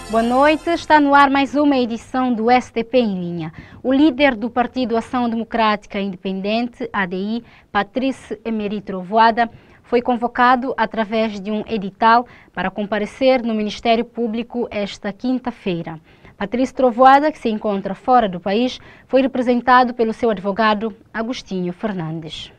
Boa noite, está no ar mais uma edição do STP em linha. O líder do Partido Ação Democrática Independente, ADI, Patrício Emery Trovoada, foi convocado através de um edital para comparecer no Ministério Público esta quinta-feira. Patrício Trovoada, que se encontra fora do país, foi representado pelo seu advogado Agostinho Fernandes.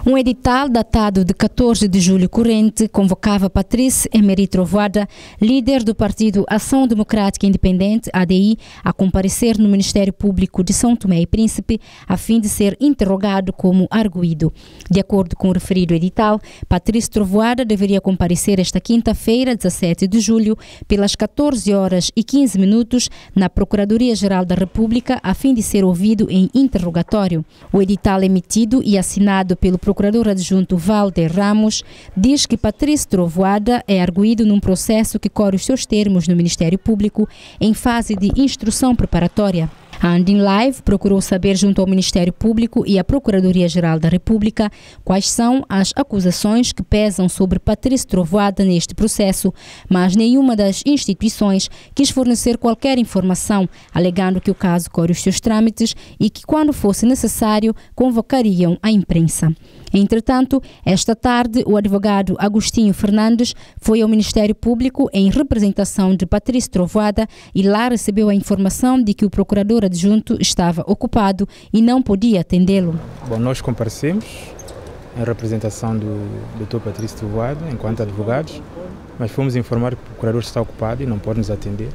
Um edital datado de 14 de julho corrente convocava Patrício Emery Trovoada, líder do Partido Ação Democrática Independente, ADI, a comparecer no Ministério Público de São Tomé e Príncipe, a fim de ser interrogado como arguido. De acordo com o referido edital, Patrício Trovoada deveria comparecer esta quinta-feira, 17 de julho, pelas 14 horas e 15 minutos, na Procuradoria-Geral da República, a fim de ser ouvido em interrogatório. O edital emitido e assinado pelo procurador adjunto Valder Ramos diz que Patrício Trovoada é arguido num processo que corre os seus termos no Ministério Público em fase de instrução preparatória. A Andin Live procurou saber junto ao Ministério Público e à Procuradoria-Geral da República quais são as acusações que pesam sobre Patrício Trovoada neste processo, mas nenhuma das instituições quis fornecer qualquer informação, alegando que o caso corre os seus trâmites e que, quando fosse necessário, convocariam a imprensa. Entretanto, esta tarde, o advogado Agostinho Fernandes foi ao Ministério Público em representação de Patrício Trovoada e lá recebeu a informação de que o procurador adjunto estava ocupado e não podia atendê-lo. Bom, nós comparecemos em representação do Dr. Patrício Trovoada, enquanto advogados, mas fomos informar que o procurador está ocupado e não pode nos atender,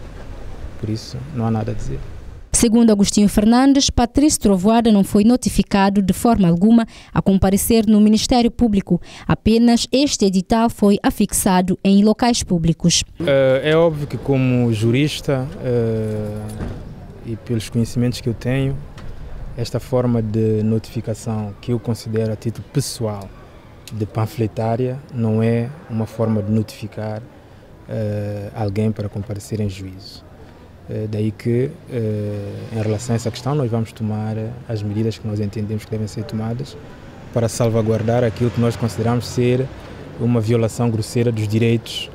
por isso não há nada a dizer. Segundo Agostinho Fernandes, Patrício Trovoada não foi notificado de forma alguma a comparecer no Ministério Público. Apenas este edital foi afixado em locais públicos. É óbvio que, como jurista e pelos conhecimentos que eu tenho, esta forma de notificação que eu considero a título pessoal de panfletária não é uma forma de notificar alguém para comparecer em juízo. Daí que, em relação a essa questão, nós vamos tomar as medidas que nós entendemos que devem ser tomadas para salvaguardar aquilo que nós consideramos ser uma violação grosseira dos direitos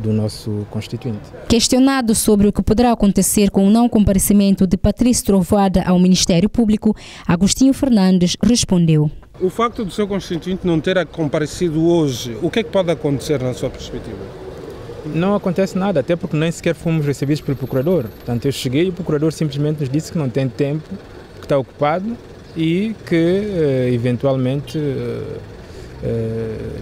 do nosso constituinte. Questionado sobre o que poderá acontecer com o não comparecimento de Patrício Trovoada ao Ministério Público, Agostinho Fernandes respondeu: o facto do seu constituinte não ter comparecido hoje, o que é que pode acontecer na sua perspectiva? Não acontece nada, até porque nem sequer fomos recebidos pelo procurador. Portanto, eu cheguei e o procurador simplesmente nos disse que não tem tempo, que está ocupado e que, eventualmente,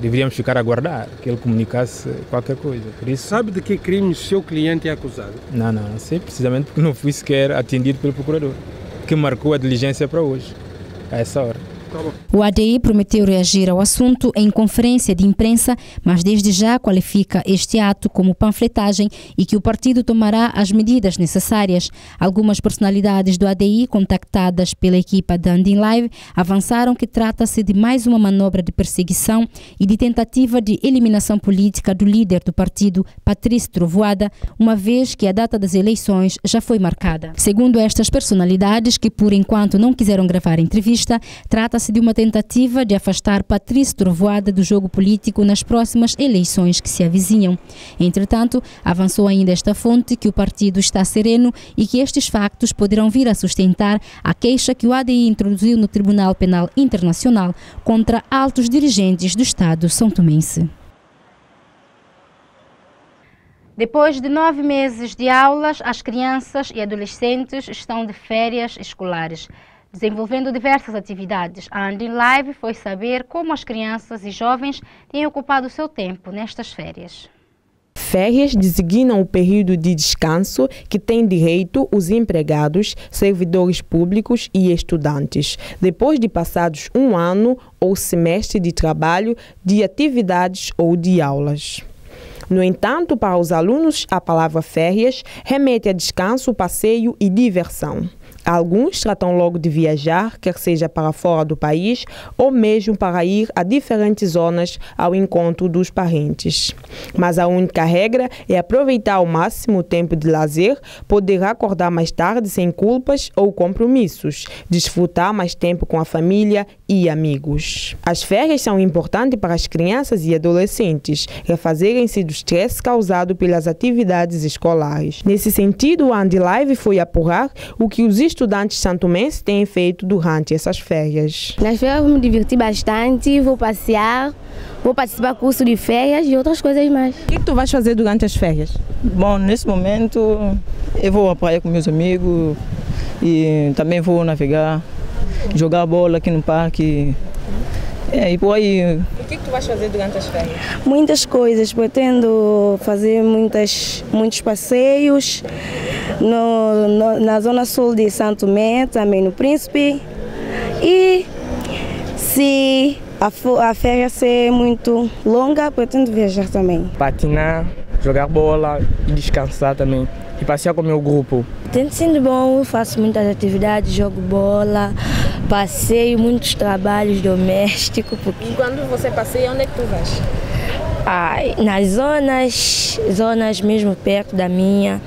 deveríamos ficar a aguardar que ele comunicasse qualquer coisa. Por isso... Sabe de que crime o seu cliente é acusado? Não sei, precisamente porque não fui sequer atendido pelo procurador, que marcou a diligência para hoje, a essa hora. O ADI prometeu reagir ao assunto em conferência de imprensa, mas desde já qualifica este ato como panfletagem e que o partido tomará as medidas necessárias. Algumas personalidades do ADI, contactadas pela equipa da Andin Live, avançaram que trata-se de mais uma manobra de perseguição e de tentativa de eliminação política do líder do partido, Patrício Trovoada, uma vez que a data das eleições já foi marcada. Segundo estas personalidades, que por enquanto não quiseram gravar a entrevista, trata-se de uma tentativa de afastar Patrício Trovoada do jogo político nas próximas eleições que se avizinham. Entretanto, avançou ainda esta fonte que o partido está sereno e que estes factos poderão vir a sustentar a queixa que o ADI introduziu no Tribunal Penal Internacional contra altos dirigentes do Estado são-tomense. Depois de 9 meses de aulas, as crianças e adolescentes estão de férias escolares. Desenvolvendo diversas atividades, a Andin Live foi saber como as crianças e jovens têm ocupado o seu tempo nestas férias. Férias designam o período de descanso que têm direito os empregados, servidores públicos e estudantes, depois de passados um ano ou semestre de trabalho, de atividades ou de aulas. No entanto, para os alunos, a palavra férias remete a descanso, passeio e diversão. Alguns tratam logo de viajar, quer seja para fora do país ou mesmo para ir a diferentes zonas ao encontro dos parentes. Mas a única regra é aproveitar ao máximo o tempo de lazer, poder acordar mais tarde sem culpas ou compromissos, desfrutar mais tempo com a família e amigos. As férias são importantes para as crianças e adolescentes refazerem-se do estresse causado pelas atividades escolares. Nesse sentido, a Andilive foi apurar o que os estudantes santomenses têm feito durante essas férias. Nas férias eu me diverti bastante, vou passear, vou participar do curso de férias e outras coisas mais. O que tu vais fazer durante as férias? Bom, nesse momento eu vou à praia com meus amigos e também vou navegar, jogar bola aqui no parque. E por aí. O que tu vais fazer durante as férias? Muitas coisas, pretendo fazer muitos passeios na zona sul de Santo Tomé, também no Príncipe. E se a férias ser muito longa, pretendo viajar também. Patinar, jogar bola e descansar também. E passear com o meu grupo. Tem sido bom, faço muitas atividades, jogo bola, passeio, muitos trabalhos domésticos. E quando você passeia, onde é que tu vais? Nas zonas mesmo perto da minha.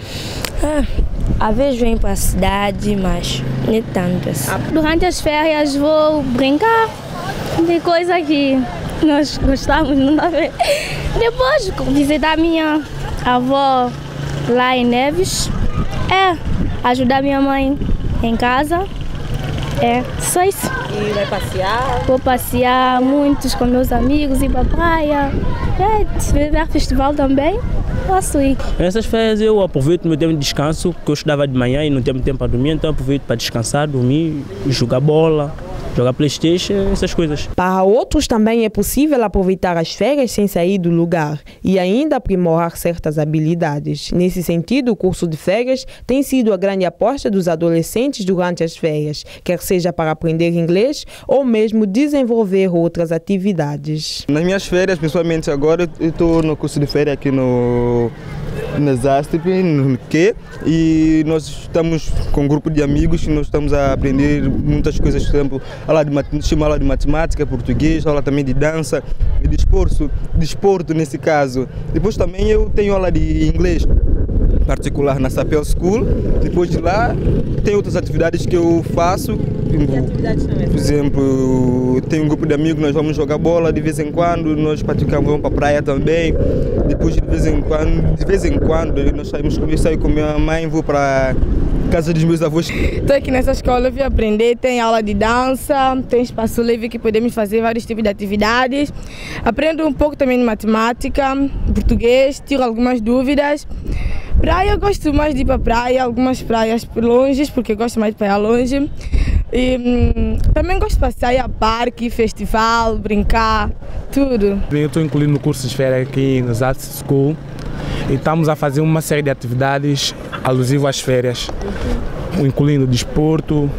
Às vezes venho para a cidade, mas nem tanto assim. Durante as férias vou brincar de coisa que nós gostamos, não dá ver. Depois visitar minha avó lá em Neves, ajudar minha mãe em casa, só isso. E vai passear? Vou passear muitos com meus amigos, ir para a praia, se tiver festival também, posso ir. Nessas férias eu aproveito meu tempo de descanso, porque eu estudava de manhã e não tenho tempo para dormir, então aproveito para descansar, dormir, jogar bola, jogar PlayStation, essas coisas. Para outros também é possível aproveitar as férias sem sair do lugar e ainda aprimorar certas habilidades. Nesse sentido, o curso de férias tem sido a grande aposta dos adolescentes durante as férias, quer seja para aprender inglês ou mesmo desenvolver outras atividades. Nas minhas férias, principalmente agora, eu estou no curso de férias aqui na ZASTP, no QE, e nós estamos com um grupo de amigos e nós estamos a aprender muitas coisas, por exemplo, aula de matemática, português, aula também de dança e de desporto nesse caso. Depois também eu tenho aula de inglês particular na Sapel School. Depois de lá tem outras atividades que eu faço. Por exemplo, tem um grupo de amigos, nós vamos jogar bola de vez em quando, nós praticamos, vamos para a praia também. Depois de vez em quando nós saio com minha mãe, vou para casa dos meus avós. Estou aqui nessa escola, eu vim aprender, tem aula de dança, tem espaço livre que podemos fazer vários tipos de atividades. Aprendo um pouco também de matemática, português, tiro algumas dúvidas. Praia, eu gosto mais de ir para a praia, algumas praias longe, porque eu gosto mais de praia longe. E também gosto de passear a parque, festival, brincar, tudo. Eu estou incluído no curso de férias aqui no ZASTP School e estamos a fazer uma série de atividades alusivas às férias, incluindo desporto,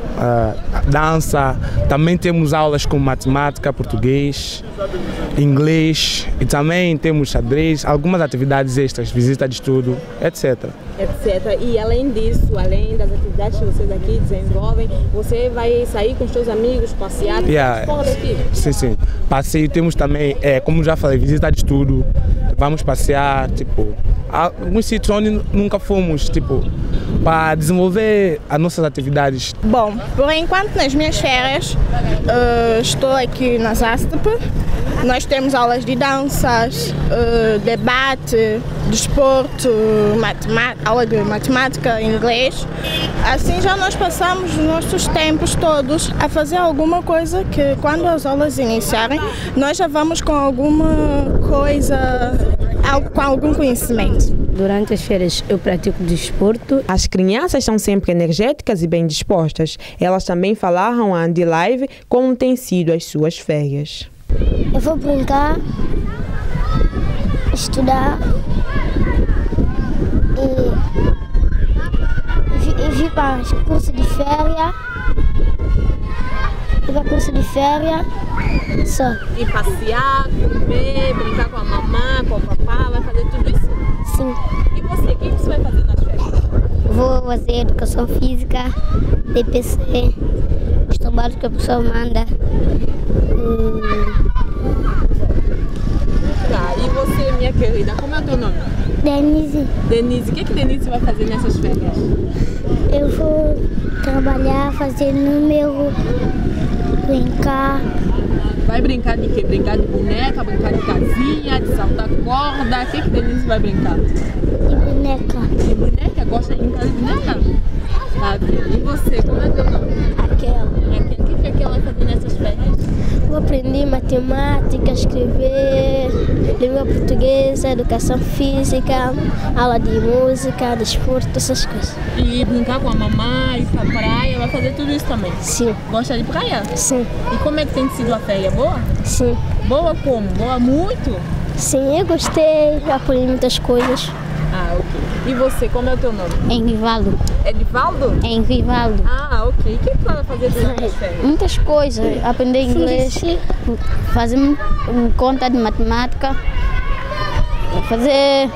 dança. Também temos aulas com matemática, português, inglês e também temos xadrez, algumas atividades extras, visita de estudo, etc. E além disso, além das atividades que vocês aqui desenvolvem, você vai sair com os seus amigos, passear, fora daqui? Sim. Passeio temos também, como já falei, visita de estudo, vamos passear, alguns sítios onde nunca fomos, para desenvolver as nossas atividades. Bom, por enquanto nas minhas férias estou aqui na ZASTP. Nós temos aulas de danças, debate, desporto, aula de matemática, inglês. Assim já nós passamos os nossos tempos todos a fazer alguma coisa que quando as aulas iniciarem, nós já vamos com alguma coisa, com algum conhecimento. Durante as férias eu pratico desporto. As crianças são sempre energéticas e bem dispostas. Elas também falaram à Andilive como têm sido as suas férias. Eu vou brincar, estudar e vir para o curso de férias. Ir para o curso de férias só. E passear, comer, brincar com a mamãe, com o papá, vai fazer tudo isso? Sim. E você, o que você vai fazer nas férias? Vou fazer educação física, DPC, os trabalhos que a pessoa manda. E você, minha querida, como é o teu nome? Denise. Denise, o que Denise vai fazer nessas férias? Eu vou trabalhar, fazer número Brincar. Vai brincar de quê? Brincar de boneca, brincar de casinha, de saltar corda. O que Denise vai brincar? De boneca. De boneca? Gosta de brincar de boneca? Tá bem. E você, como é teu nome? Aquela. O que ela vai fazer nessas férias? Vou aprender matemática, escrever, língua portuguesa, educação física, aula de música, desporto, essas coisas. E brincar com a mamãe, ir pra praia, vai fazer tudo isso também? Sim. Gosta de praia? Sim. E como é que tem sido a férias? Boa? Sim. Boa como? Boa muito? Sim, eu gostei, já aprendi muitas coisas. Ah, ok. E você, como é o teu nome? Henrivaldo. Edivaldo? Henrivaldo. Ah, ok. O que tu vai fazer durante as férias? Muitas coisas, aprender inglês, fazer conta de matemática, fazer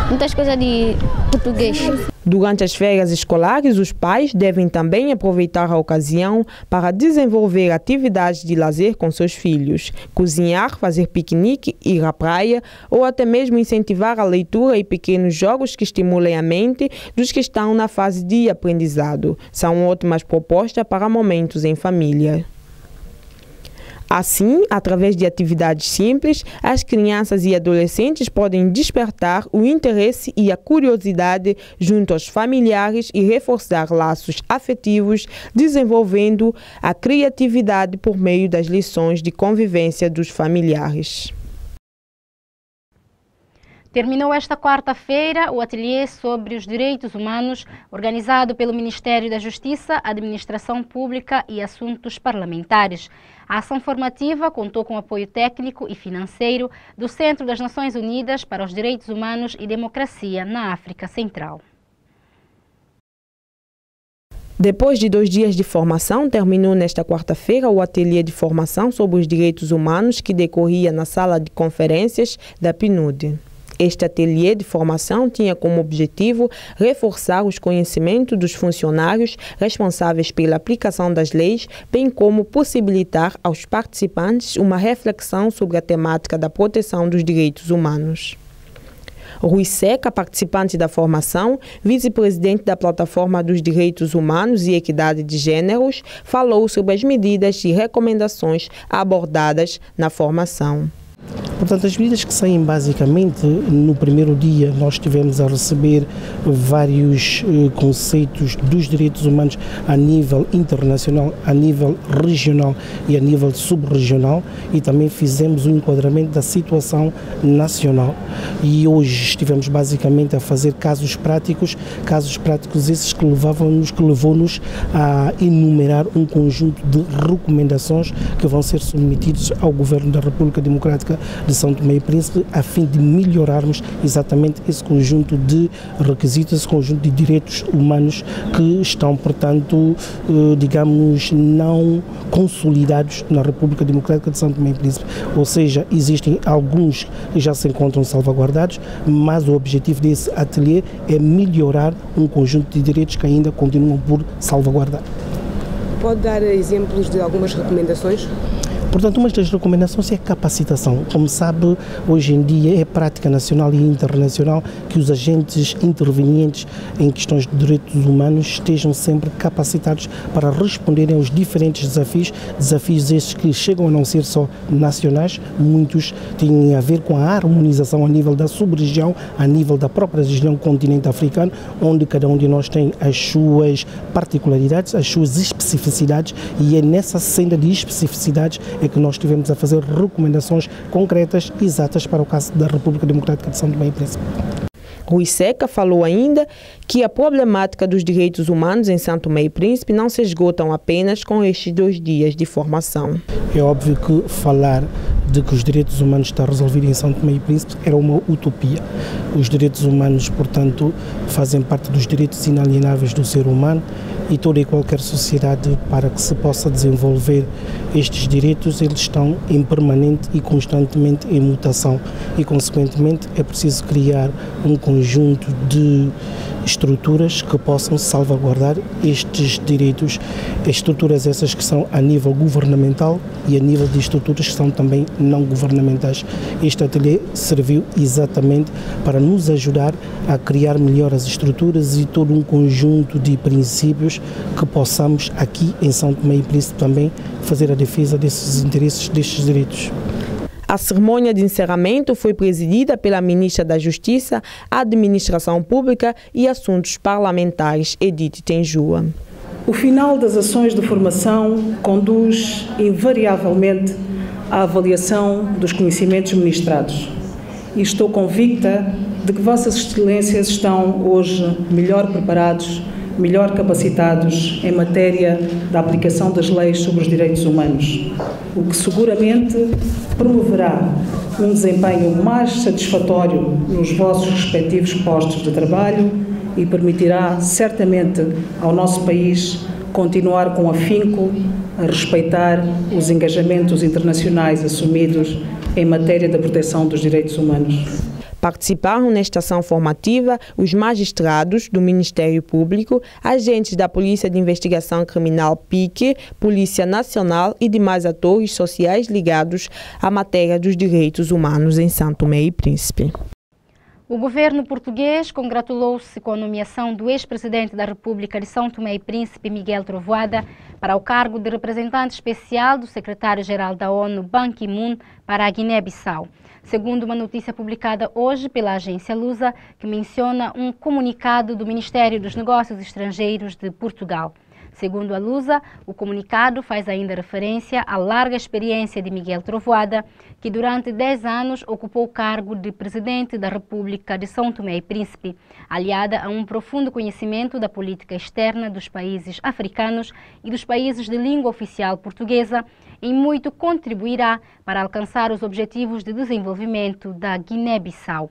muitas coisas de português. Durante as férias escolares, os pais devem também aproveitar a ocasião para desenvolver atividades de lazer com seus filhos, cozinhar, fazer piquenique, ir à praia ou até mesmo incentivar a leitura e pequenos jogos que estimulem a mente dos que estão na fase de aprendizado. São ótimas propostas para momentos em família. Assim, através de atividades simples, as crianças e adolescentes podem despertar o interesse e a curiosidade junto aos familiares e reforçar laços afetivos, desenvolvendo a criatividade por meio das lições de convivência dos familiares. Terminou esta quarta-feira o ateliê sobre os direitos humanos, organizado pelo Ministério da Justiça, Administração Pública e Assuntos Parlamentares. A ação formativa contou com apoio técnico e financeiro do Centro das Nações Unidas para os Direitos Humanos e Democracia na África Central. Depois de 2 dias de formação, terminou nesta quarta-feira o ateliê de formação sobre os direitos humanos que decorria na sala de conferências da PNUD. Este ateliê de formação tinha como objetivo reforçar os conhecimentos dos funcionários responsáveis pela aplicação das leis, bem como possibilitar aos participantes uma reflexão sobre a temática da proteção dos direitos humanos. Rui Seca, participante da formação, vice-presidente da Plataforma dos Direitos Humanos e Equidade de Gêneros, falou sobre as medidas e recomendações abordadas na formação. Portanto, as medidas que saem basicamente, no primeiro dia nós tivemos a receber vários conceitos dos direitos humanos a nível internacional, a nível regional e a nível subregional, e também fizemos um enquadramento da situação nacional. E hoje estivemos basicamente a fazer casos práticos esses que levou-nos a enumerar um conjunto de recomendações que vão ser submetidos ao Governo da República Democrática de São Tomé e Príncipe, a fim de melhorarmos exatamente esse conjunto de requisitos, esse conjunto de direitos humanos que estão, portanto, digamos, não consolidados na República Democrática de São Tomé e Príncipe. Ou seja, existem alguns que já se encontram salvaguardados, mas o objetivo desse ateliê é melhorar um conjunto de direitos que ainda continuam por salvaguardar. Pode dar exemplos de algumas recomendações? Portanto, uma das recomendações é a capacitação. Como sabe, hoje em dia é prática nacional e internacional que os agentes intervenientes em questões de direitos humanos estejam sempre capacitados para responderem aos diferentes desafios estes que chegam a não ser só nacionais, muitos têm a ver com a harmonização a nível da sub-região, a nível da própria região continente africano, onde cada um de nós tem as suas particularidades, as suas especificidades, e é nessa senda de especificidades é que nós tivemos a fazer recomendações concretas, exatas para o caso da República Democrática de São Tomé e Príncipe. Rui Seca falou ainda que a problemática dos direitos humanos em São Tomé e Príncipe não se esgotam apenas com estes 2 dias de formação. É óbvio que falar de que os direitos humanos estão resolvidos em São Tomé e Príncipe era uma utopia. Os direitos humanos, portanto, fazem parte dos direitos inalienáveis do ser humano, e toda e qualquer sociedade, para que se possa desenvolver estes direitos, eles estão em permanente e constantemente em mutação, e consequentemente é preciso criar um conjunto de estruturas que possam salvaguardar estes direitos, estruturas essas que são a nível governamental e a nível de estruturas que são também não governamentais. Este ateliê serviu exatamente para nos ajudar a criar melhor as estruturas e todo um conjunto de princípios que possamos aqui em São Tomé e Príncipe também fazer a defesa desses interesses, destes direitos. A cerimônia de encerramento foi presidida pela Ministra da Justiça, Administração Pública e Assuntos Parlamentares, Edith Tenjua. O final das ações de formação conduz invariavelmente à avaliação dos conhecimentos ministrados. E estou convicta de que Vossas Excelências estão hoje melhor preparados, melhor capacitados em matéria da aplicação das leis sobre os direitos humanos, o que seguramente promoverá um desempenho mais satisfatório nos vossos respectivos postos de trabalho e permitirá certamente ao nosso país continuar com afinco a respeitar os engajamentos internacionais assumidos em matéria da proteção dos direitos humanos. Participaram nesta ação formativa os magistrados do Ministério Público, agentes da Polícia de Investigação Criminal PIC, Polícia Nacional e demais atores sociais ligados à matéria dos direitos humanos em São Tomé e Príncipe. O governo português congratulou-se com a nomeação do ex-presidente da República de São Tomé e Príncipe, Miguel Trovoada, para o cargo de representante especial do secretário-geral da ONU, Ban Ki-moon, para a Guiné-Bissau. Segundo uma notícia publicada hoje pela agência Lusa, que menciona um comunicado do Ministério dos Negócios Estrangeiros de Portugal. Segundo a Lusa, o comunicado faz ainda referência à larga experiência de Miguel Trovoada, que durante 10 anos ocupou o cargo de Presidente da República de São Tomé e Príncipe, aliada a um profundo conhecimento da política externa dos países africanos e dos países de língua oficial portuguesa, em muito contribuirá para alcançar os objetivos de desenvolvimento da Guiné-Bissau.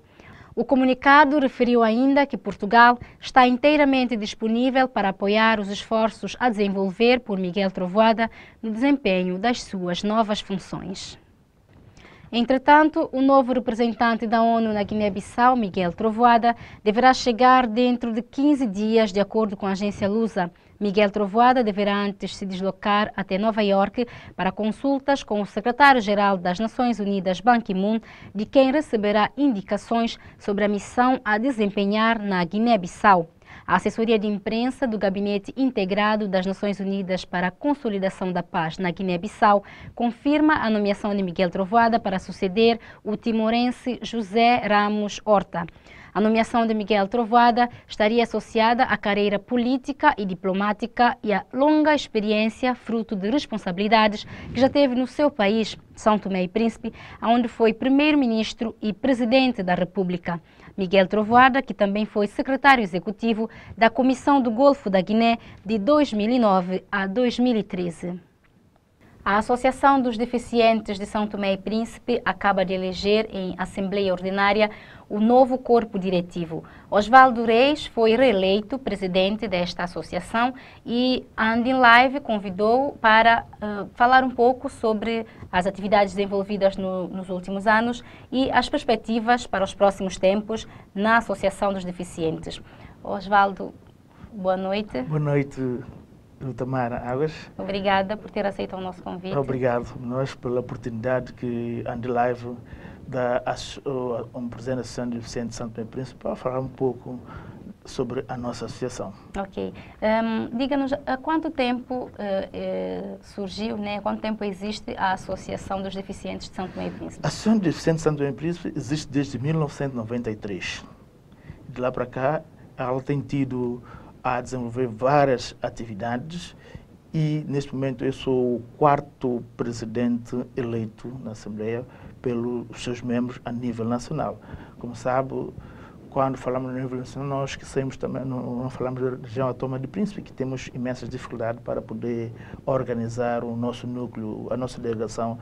O comunicado referiu ainda que Portugal está inteiramente disponível para apoiar os esforços a desenvolver por Miguel Trovoada no desempenho das suas novas funções. Entretanto, o novo representante da ONU na Guiné-Bissau, Miguel Trovoada, deverá chegar dentro de 15 dias, de acordo com a agência Lusa. Miguel Trovoada deverá antes se deslocar até Nova Iorque para consultas com o secretário-geral das Nações Unidas, Ban Ki-moon, de quem receberá indicações sobre a missão a desempenhar na Guiné-Bissau. A assessoria de imprensa do Gabinete Integrado das Nações Unidas para a Consolidação da Paz na Guiné-Bissau confirma a nomeação de Miguel Trovoada para suceder o timorense José Ramos Horta. A nomeação de Miguel Trovoada estaria associada à carreira política e diplomática e à longa experiência fruto de responsabilidades que já teve no seu país, São Tomé e Príncipe, onde foi primeiro-ministro e presidente da República. Miguel Trovoada, que também foi secretário executivo da Comissão do Golfo da Guiné de 2009 a 2013. A Associação dos Deficientes de São Tomé e Príncipe acaba de eleger em Assembleia Ordinária o novo corpo diretivo. Osvaldo Reis foi reeleito presidente desta associação e a Andin Live convidou para falar um pouco sobre as atividades desenvolvidas nos últimos anos e as perspectivas para os próximos tempos na Associação dos Deficientes. Osvaldo, boa noite. Boa noite. Tamara Águas. Obrigada por ter aceito o nosso convite. Obrigado a nós pela oportunidade que a Live dá à apresentação de Deficientes de São Tomé e Príncipe para falar um pouco sobre a nossa associação. Ok. Diga-nos, há quanto tempo surgiu, né? Quanto tempo existe a Associação dos Deficientes de São Tomé e Príncipe? A Associação dos Deficientes de São Tomé e Príncipe existe desde 1993. De lá para cá, ela tem tido a desenvolver várias atividades e, neste momento, eu sou o 4º presidente eleito na Assembleia pelos seus membros a nível nacional. Como sabe, quando falamos no nível nacional, nós esquecemos também, não falamos da região autónoma de Príncipe, que temos imensas dificuldades para poder organizar o nosso núcleo, a nossa delegação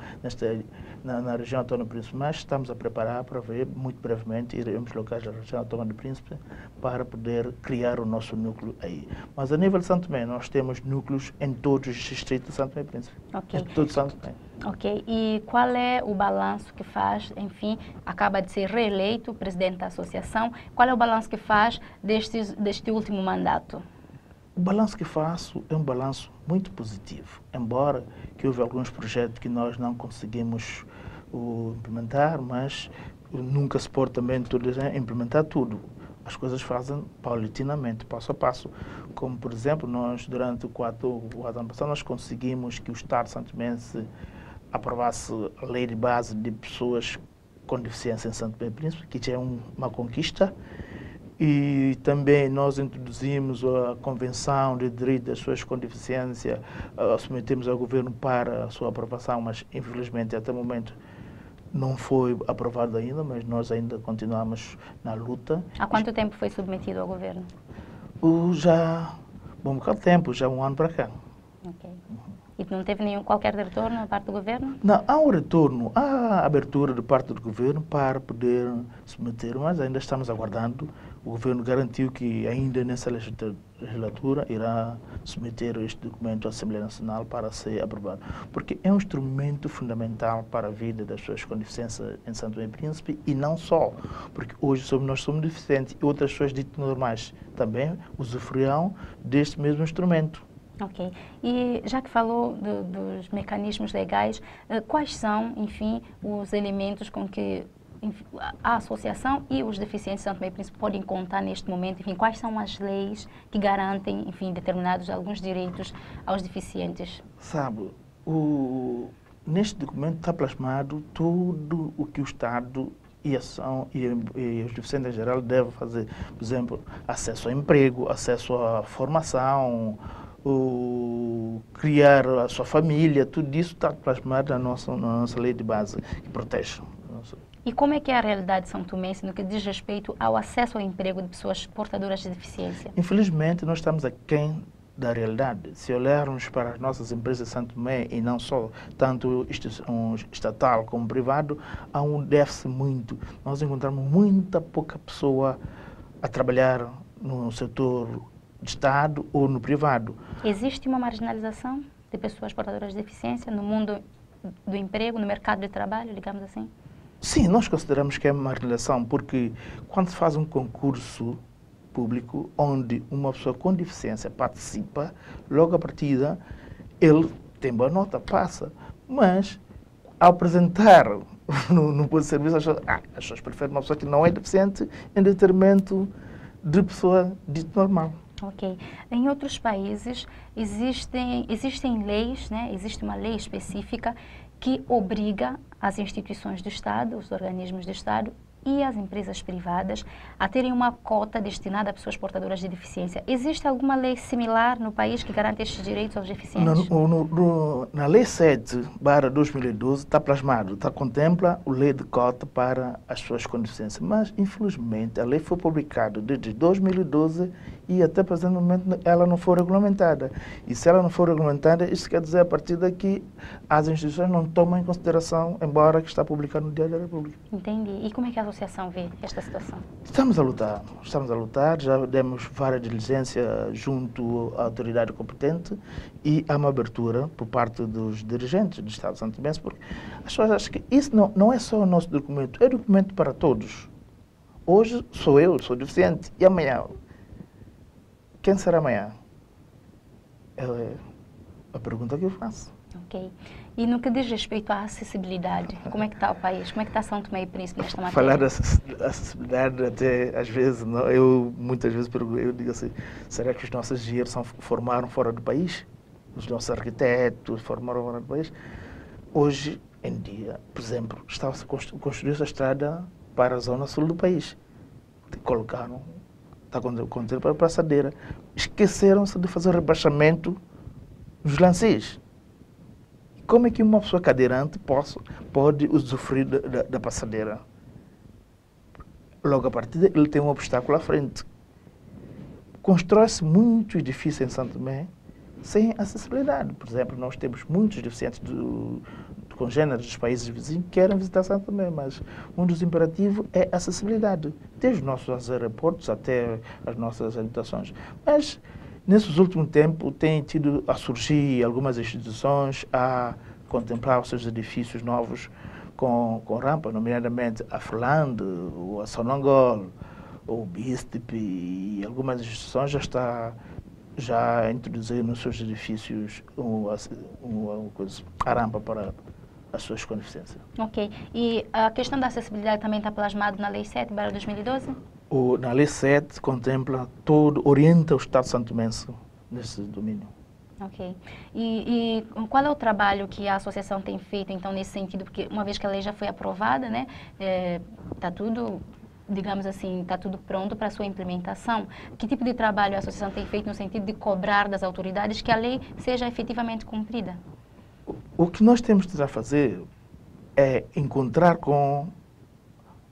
na região autónoma de Príncipe, mas estamos a preparar para ver, muito brevemente, iremos locais da região autónoma de Príncipe para poder criar o nosso núcleo aí. Mas a nível de São Tomé, nós temos núcleos em todos os distritos de São Tomé e Príncipe. Okay. Em todo São Tomé. Ok, e qual é o balanço que faz, enfim, acaba de ser reeleito presidente da associação, qual é o balanço que faz deste último mandato? O balanço que faço é um balanço muito positivo, embora que houve alguns projetos que nós não conseguimos implementar, mas nunca se pode também implementar tudo. As coisas fazem paulatinamente, passo a passo. Como, por exemplo, nós, durante o ano passado, nós conseguimos que o Estado santomense aprovasse a lei de base de pessoas com deficiência em Santo Tomé e Príncipe, que já é uma conquista. E também nós introduzimos a Convenção de Direitos das Pessoas com Deficiência, submetemos ao governo para a sua aprovação, mas infelizmente até o momento não foi aprovado ainda, mas nós ainda continuamos na luta. Há quanto tempo foi submetido ao governo? Já um bocado de tempo, já um ano para cá. Okay. E não teve qualquer retorno da parte do governo? Não, há um retorno, há abertura de parte do governo para poder submeter, mas ainda estamos aguardando. O governo garantiu que ainda nessa legislatura irá submeter este documento à Assembleia Nacional para ser aprovado. Porque é um instrumento fundamental para a vida das pessoas com deficiência em Santo Tomé e Príncipe e não só, porque hoje nós somos deficientes e outras pessoas ditas normais também usufruirão deste mesmo instrumento. Ok. E já que falou dos mecanismos legais, quais são, enfim, os elementos com que a associação e os deficientes de Santo Tomé e Príncipe podem contar neste momento? Enfim, quais são as leis que garantem, enfim, determinados alguns direitos aos deficientes? Sabe, neste documento está plasmado tudo o que o Estado e os deficientes em geral devem fazer. Por exemplo, acesso ao emprego, acesso à formação, criar a sua família, tudo isso está plasmado na nossa lei de base que protege. E como é que é a realidade de São Tomense no que diz respeito ao acesso ao emprego de pessoas portadoras de deficiência? Infelizmente, nós estamos aquém da realidade. Se olharmos para as nossas empresas de Santo Tomé, e não só, tanto estatal como privado, há um déficit muito. Nós encontramos muita pouca pessoa a trabalhar no setor de Estado ou no privado. Existe uma marginalização de pessoas portadoras de deficiência no mundo do emprego, no mercado de trabalho, digamos assim? Sim, nós consideramos que é uma marginalização, porque quando se faz um concurso público onde uma pessoa com deficiência participa, logo à partida ele tem boa nota, passa. Mas ao apresentar no posto de serviço, as pessoas preferem uma pessoa que não é deficiente em detrimento de pessoa dita normal. Ok. Em outros países existem leis, né? Existe uma lei específica que obriga as instituições do Estado, os organismos do Estado e as empresas privadas a terem uma cota destinada a pessoas portadoras de deficiência. Existe alguma lei similar no país que garante estes direitos aos deficientes? Na Lei 7/2012 está plasmado, contempla a lei de cota para as pessoas com deficiência, mas infelizmente a lei foi publicada desde 2012 e até o presente momento ela não foi regulamentada. E se ela não for regulamentada, isso quer dizer a partir daqui as instituições não tomam em consideração, embora que está publicado no Diário da República. Entendi. E como é que a associação vê esta situação? Estamos a lutar, já demos várias diligências junto à autoridade competente e há uma abertura por parte dos dirigentes do Estado de Santo Tomé, porque as pessoas acham que isso não é só o nosso documento, é documento para todos. Hoje sou deficiente, e amanhã? Quem será amanhã? É a pergunta que eu faço. Ok. E no que diz respeito à acessibilidade, como é que está o país? Como é que está São Tomé e Príncipe nesta matéria? Falar da acessibilidade, até às vezes, eu muitas vezes eu digo assim, será que os nossos engenheiros formaram fora do país? Os nossos arquitetos formaram fora do país? Hoje em dia, por exemplo, está-se construindo a estrada para a zona sul do país. Colocaram, está acontecendo para a passadeira. Esqueceram-se de fazer o rebaixamento nos lances. Como é que uma pessoa cadeirante pode usufruir da passadeira? Logo a partir daí, ele tem um obstáculo à frente. Constrói-se muitos edifícios em Santo Tomé sem acessibilidade. Por exemplo, nós temos muitos deficientes congêneres dos países vizinhos que querem visitar Santo Tomé, mas um dos imperativos é a acessibilidade, desde os nossos aeroportos até as nossas habitações. Mas nesses últimos tempos tem tido a surgir algumas instituições a contemplar os seus edifícios novos com rampa, nomeadamente a Frelande, a Sonangol, o BISTIP e algumas instituições já introduziram nos seus edifícios a rampa para as pessoas com deficiência. Ok. E a questão da acessibilidade também está plasmado na Lei 7/2012? Na Lei 7 contempla orienta o Estado santomense nesse domínio. Ok. E qual é o trabalho que a associação tem feito, então, nesse sentido? Porque uma vez que a lei já foi aprovada, né, está tudo, digamos assim, está tudo pronto para a sua implementação. Que tipo de trabalho a associação tem feito no sentido de cobrar das autoridades que a lei seja efetivamente cumprida? O que nós temos de fazer é encontrar com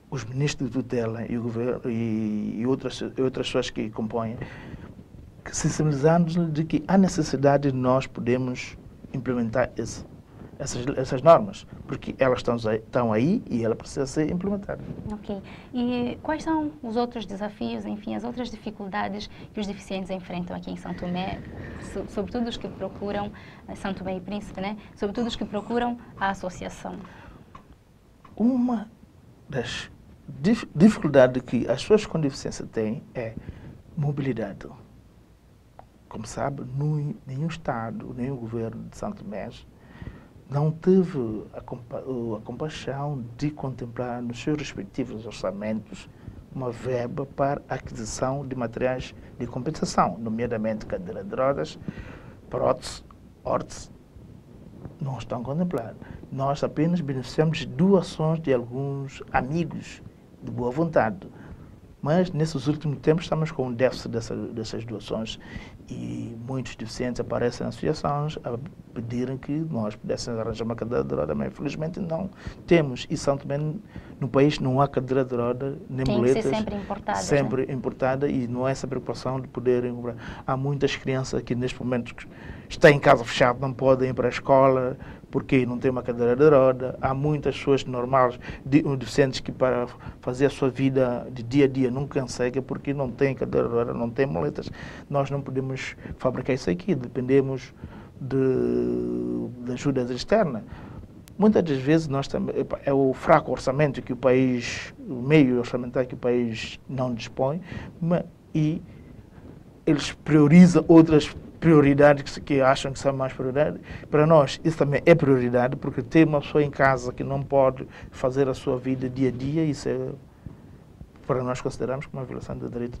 os ministros de tutela e o governo e outras pessoas que compõem, sensibilizando-nos de que há necessidade de nós podermos implementar essas normas, porque elas estão aí e ela precisa ser implementada. Ok. E quais são os outros desafios, enfim, as outras dificuldades que os deficientes enfrentam aqui em São Tomé, sobretudo os que procuram, São Tomé e Príncipe, né? Sobretudo os que procuram a associação? Uma das dificuldades que as pessoas com deficiência têm é mobilidade. Como sabe, nenhum Estado, nem o governo de São Tomé não teve a compaixão de contemplar nos seus respectivos orçamentos uma verba para a aquisição de materiais de compensação, nomeadamente cadeira de rodas, próteses, órteses, não estão contemplados. Nós apenas beneficiamos de doações de alguns amigos de boa vontade. Mas, nesses últimos tempos, estamos com um déficit dessas doações e muitos deficientes aparecem nas associações a pedirem que nós pudéssemos arranjar uma cadeira de roda, mas infelizmente não temos. E São Tomé, no país, não há cadeira de roda, nem boletas. Tem que ser sempre importada. Sempre importada, e não é essa preocupação de poderem comprar. Há muitas crianças que, neste momento, estão em casa fechada, não podem ir para a escola, porque não tem uma cadeira de roda. Há muitas pessoas normais, deficientes, que para fazer a sua vida de dia a dia não conseguem porque não têm cadeira de roda, não têm moletas. Nós não podemos fabricar isso aqui, dependemos de ajudas externas. Muitas das vezes nós também, é o fraco orçamento que o país, o meio orçamentário que o país não dispõe, e eles priorizam outras prioridades que acham que são mais prioridade. Para nós, isso também é prioridade, porque ter uma pessoa em casa que não pode fazer a sua vida dia a dia, isso é, para nós consideramos como uma violação de direitos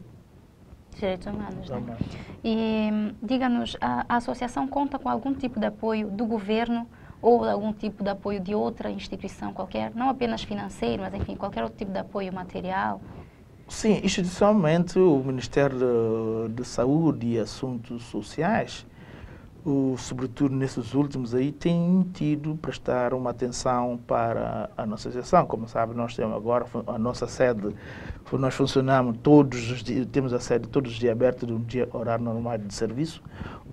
humanos. Né? E diga-nos, a associação conta com algum tipo de apoio do governo ou algum tipo de apoio de outra instituição qualquer, não apenas financeiro, mas enfim, qualquer outro tipo de apoio material? Sim, institucionalmente o Ministério de Saúde e Assuntos Sociais, sobretudo nesses últimos aí, tem tido prestar uma atenção para a nossa associação. Como sabe, nós temos agora a nossa sede, nós funcionamos todos os dias, temos a sede todos os dias aberta de um dia horário normal de serviço,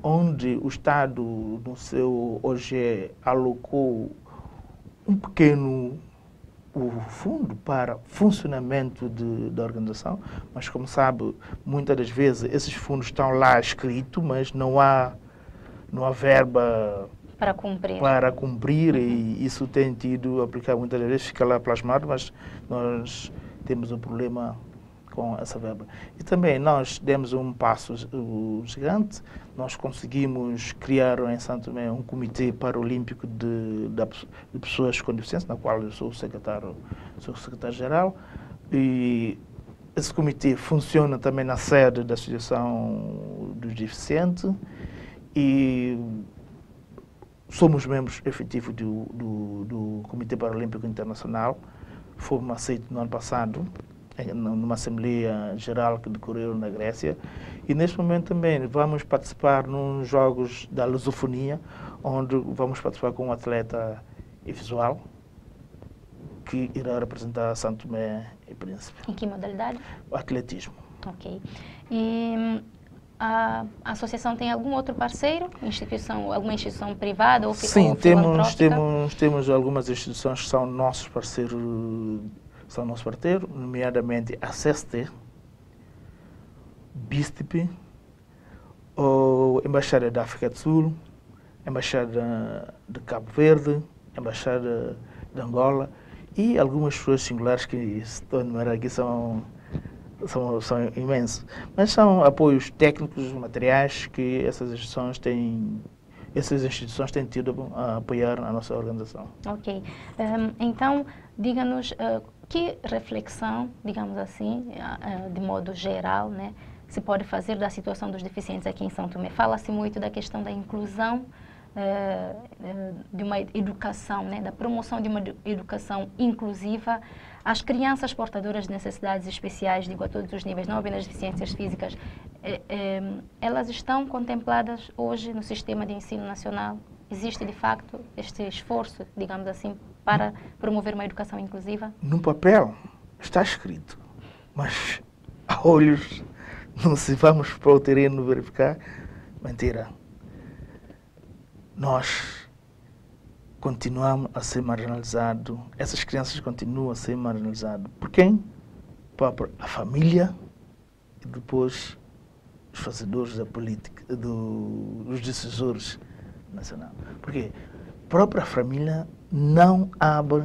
onde o Estado, no seu OGE, alocou um pequeno fundo para funcionamento da organização, mas como sabe, muitas das vezes esses fundos estão lá escritos, mas não há verba para cumprir e isso tem tido aplicado muitas vezes, fica lá plasmado, mas nós temos um problema com essa verba. E também nós demos um passo gigante, nós conseguimos criar em Santo Tomé um comitê paralímpico de pessoas com deficiência, na qual eu sou o secretário-geral, e esse comitê funciona também na sede da Associação dos Deficientes e somos membros efetivos do Comitê Paralímpico Internacional. Fomos aceitos no ano passado, numa Assembleia Geral que decorreu na Grécia. E neste momento também vamos participar nos Jogos da Lusofonia, onde vamos participar com um atleta visual que irá representar Santo Tomé e Príncipe. Em que modalidade? O atletismo. Ok. E a associação tem algum outro parceiro? Alguma instituição privada ou Sim, temos algumas instituições que são nossos parceiros, nomeadamente a CST, BISTIP, a Embaixada da África do Sul, Embaixada de Cabo Verde, Embaixada de Angola e algumas pessoas singulares que estou a enumerar aqui são imensos. Mas são apoios técnicos, materiais que essas instituições têm tido a apoiar a nossa organização. Ok. Então, diga-nos que reflexão, digamos assim, de modo geral, né, se pode fazer da situação dos deficientes aqui em São Tomé. Fala-se muito da questão da inclusão, de uma educação, né, da promoção de uma educação inclusiva. As crianças portadoras de necessidades especiais, digo a todos os níveis, não apenas deficiências físicas, elas estão contempladas hoje no sistema de ensino nacional? Existe, de facto, este esforço, digamos assim, para promover uma educação inclusiva? No papel está escrito, mas a olhos, não se vamos para o terreno verificar, mentira. Nós continuamos a ser marginalizados, essas crianças continuam a ser marginalizadas. Por quem? Por a família e depois os fazedores da política, os decisores nacionais. Porque a própria família não abre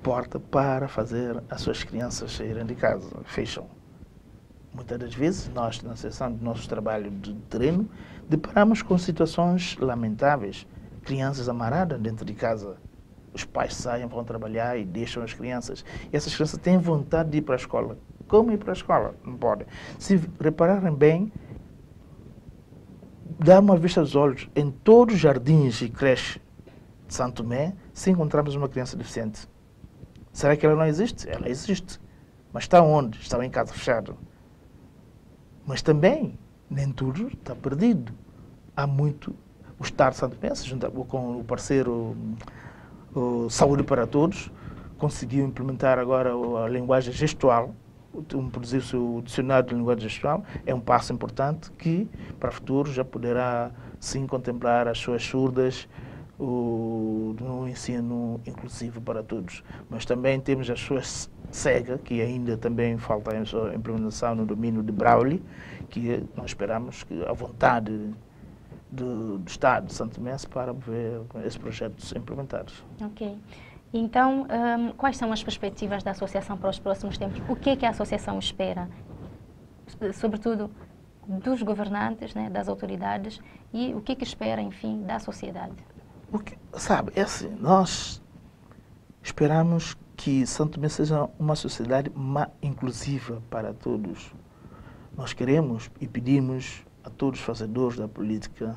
porta para fazer as suas crianças saírem de casa, fecham. Muitas das vezes, nós, na seção do nosso trabalho de terreno, deparamos com situações lamentáveis. Crianças amarradas dentro de casa. Os pais saem, vão trabalhar e deixam as crianças. E essas crianças têm vontade de ir para a escola. Como ir para a escola? Não podem. Se repararem bem, dá uma vista aos olhos. Em todos os jardins e creches de Santo Tomé, se encontramos uma criança deficiente. Será que ela não existe? Ela existe. Mas está onde? Está em casa fechada. Mas também, nem tudo está perdido. Há muito. O Estado de Santo Tomé, junto com o parceiro Saúde para Todos, conseguiu implementar agora a linguagem gestual, produzir o dicionário de linguagem gestual. É um passo importante que, para o futuro, já poderá, sim, contemplar as suas surdas no ensino inclusivo para todos. Mas também temos as suas cegas, que ainda também falta a sua implementação no domínio de Braille, que nós esperamos que a vontade do Estado de Santo Tomé para ver esses projetos implementados. Ok. Então, quais são as perspectivas da associação para os próximos tempos? O que é que a associação espera? Sobretudo dos governantes, né, das autoridades, e o que é que espera, enfim, da sociedade? Sabe, nós esperamos que Santo Tomé seja uma sociedade mais inclusiva para todos. Nós queremos e pedimos a todos os fazedores da política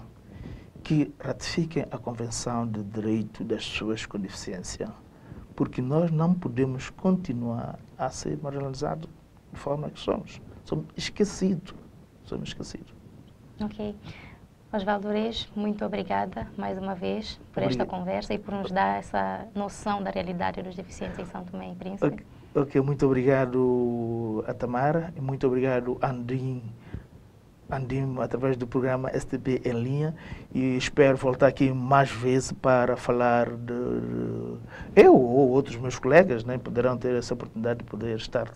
que ratifiquem a Convenção de Direito das Pessoas com Deficiência, porque nós não podemos continuar a ser marginalizados de forma que somos. Somos esquecidos. Ok. Osvaldo Reis, muito obrigada mais uma vez por esta conversa e por nos dar essa noção da realidade dos deficientes em São Tomé e Príncipe. Ok, muito obrigado a Tamara e muito obrigado a Andim, através do programa STP em linha, e espero voltar aqui mais vezes para falar eu ou outros meus colegas, né, poderão ter essa oportunidade de poder estar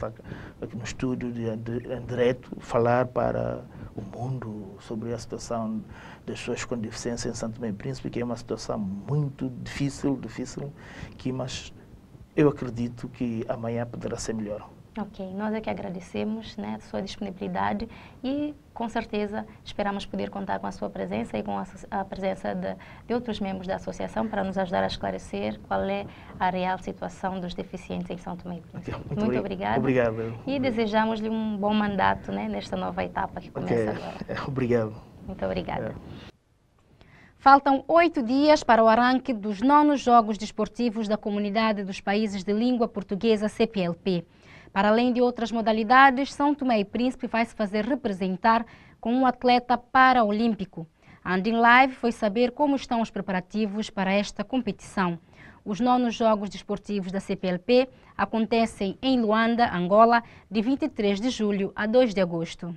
aqui no estúdio em direto, falar para o mundo sobre a situação das pessoas com deficiência em Santo Tomé e Príncipe, que é uma situação muito difícil, mas eu acredito que amanhã poderá ser melhor. Ok, nós é que agradecemos, né, a sua disponibilidade e, com certeza, esperamos poder contar com a sua presença e com a presença de outros membros da associação para nos ajudar a esclarecer qual é a real situação dos deficientes em São Tomé e Príncipe. Okay, muito obrigada. Obrigado. E desejamos-lhe um bom mandato, né, nesta nova etapa que começa agora. Obrigado. Muito obrigada. Faltam 8 dias para o arranque dos 9º Jogos Desportivos da Comunidade dos Países de Língua Portuguesa CPLP. Para além de outras modalidades, São Tomé e Príncipe vai se fazer representar com um atleta paraolímpico. A Andim Live foi saber como estão os preparativos para esta competição. Os 9º Jogos Desportivos da CPLP acontecem em Luanda, Angola, de 23 de julho a 2 de agosto.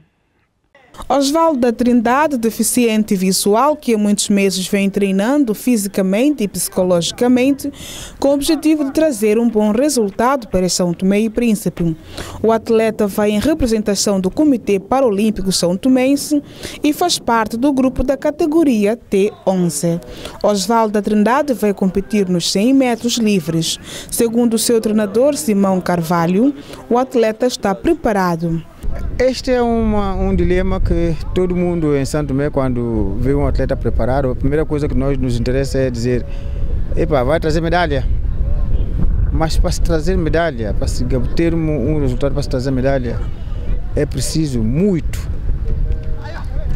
Osvaldo da Trindade, deficiente visual, que há muitos meses vem treinando fisicamente e psicologicamente com o objetivo de trazer um bom resultado para São Tomé e Príncipe. O atleta vai em representação do Comitê Paralímpico São Tomense e faz parte do grupo da categoria T11. Osvaldo da Trindade vai competir nos 100 metros livres. Segundo o seu treinador, Simão Carvalho, o atleta está preparado. Este é um dilema que todo mundo em São Tomé, quando vê um atleta preparado, a primeira coisa que nos interessa é dizer: epa, vai trazer medalha. Mas para se trazer medalha, para se ter um resultado, para se trazer medalha, é preciso muito.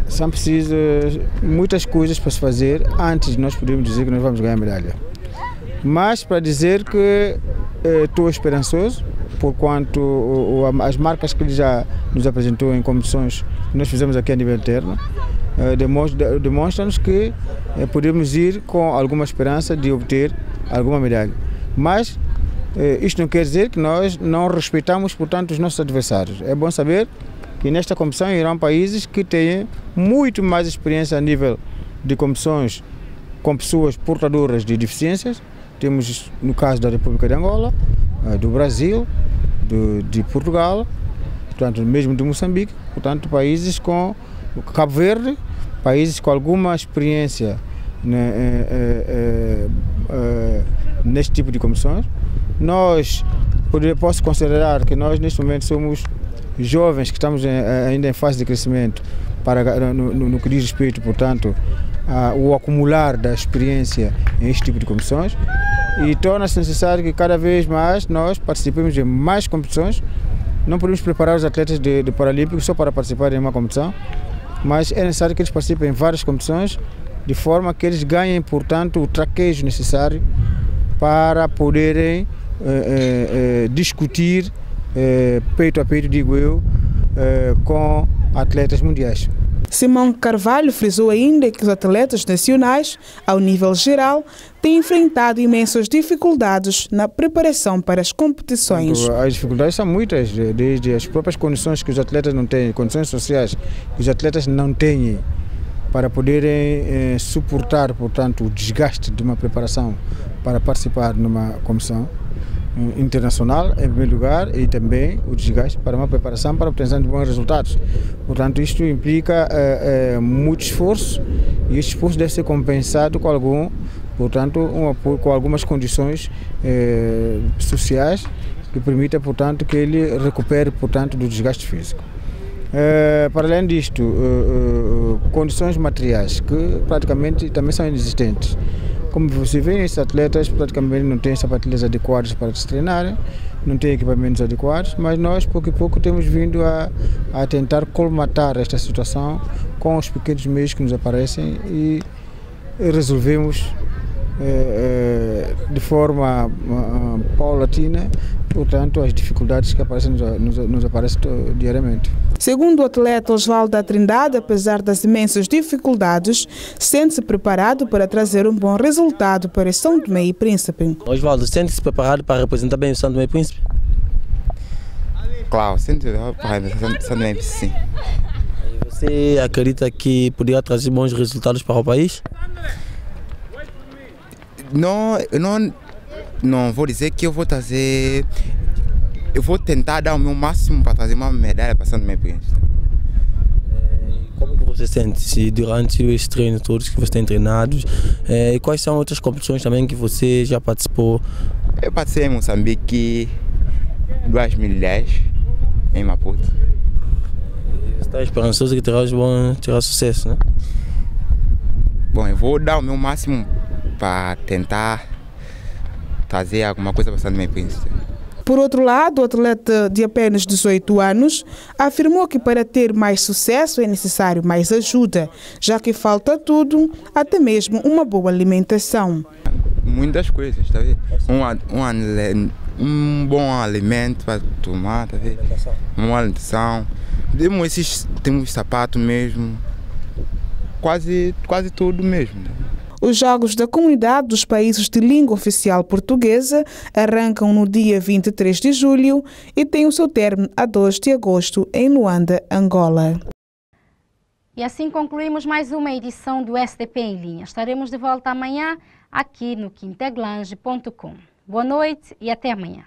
São precisas muitas coisas para se fazer antes de nós podermos dizer que nós vamos ganhar medalha. Mas para dizer que estou esperançoso, porquanto as marcas que ele já nos apresentou em competições que nós fizemos aqui a nível interno demonstram-nos que podemos ir com alguma esperança de obter alguma medalha. Mas isto não quer dizer que nós não respeitamos, portanto, os nossos adversários. É bom saber que nesta competição irão países que têm muito mais experiência a nível de competições com pessoas portadoras de deficiências. Temos no caso da República de Angola, do Brasil, de Portugal, portanto, mesmo de Moçambique, portanto, países com Cabo Verde, países com alguma experiência neste tipo de comissões. Posso considerar que nós, neste momento, somos jovens que estamos ainda em fase de crescimento no que diz respeito, portanto, o acumular da experiência em este tipo de competições, e torna-se necessário que cada vez mais nós participemos de mais competições. Não podemos preparar os atletas de Paralímpicos só para participar em uma competição, mas é necessário que eles participem em várias competições, de forma que eles ganhem, portanto, o traquejo necessário para poderem discutir peito a peito, digo eu, com atletas mundiais. Simão Carvalho frisou ainda que os atletas nacionais, ao nível geral, têm enfrentado imensas dificuldades na preparação para as competições. As dificuldades são muitas, desde as próprias condições que os atletas não têm, condições sociais que os atletas não têm para poderem suportar, portanto, o desgaste de uma preparação para participar numa competição internacional, em primeiro lugar, e também o desgaste para uma preparação para a obtenção de bons resultados. Portanto, isto implica muito esforço, e este esforço deve ser compensado com com algumas condições sociais que permitam, portanto, que ele recupere, portanto, do desgaste físico. Para além disto, condições materiais que praticamente também são inexistentes. Como você vê, esses atletas praticamente não têm sapatilhas adequadas para se treinarem, não têm equipamentos adequados, mas nós, pouco a pouco, temos vindo a tentar colmatar esta situação com os pequenos meios que nos aparecem e resolvemos de forma paulatina, portanto, as dificuldades que nos aparecem diariamente. Segundo o atleta Osvaldo da Trindade, apesar das imensas dificuldades, sente-se preparado para trazer um bom resultado para São Tomé e Príncipe. Osvaldo, sente-se preparado para representar bem o São Tomé e Príncipe? Claro, sente-se para representar São Tomé e Príncipe, sim. E você acredita que poderá trazer bons resultados para o país? Não vou dizer que eu vou trazer. Eu vou tentar dar o meu máximo para trazer uma medalha para São Tomé e Príncipe. Como que você sente-se durante os treinos todos que você tem treinado? E quais são outras competições também que você já participou? Eu participei em Moçambique 2010, em Maputo. Você está esperançoso que terá sucesso, né? Bom, eu vou dar o meu máximo para tentar trazer alguma coisa para São Tomé e Príncipe. Por outro lado, o atleta de apenas 18 anos afirmou que para ter mais sucesso é necessário mais ajuda, já que falta tudo, até mesmo uma boa alimentação. Muitas coisas, tá vendo? Um bom alimento para tomar, tá vendo? Uma alimentação. Temos sapato mesmo, quase tudo mesmo. Os Jogos da Comunidade dos Países de Língua Oficial Portuguesa arrancam no dia 23 de julho e têm o seu término a 2 de agosto em Luanda, Angola. E assim concluímos mais uma edição do SDP em Linha. Estaremos de volta amanhã aqui no quinteglange.com. Boa noite e até amanhã.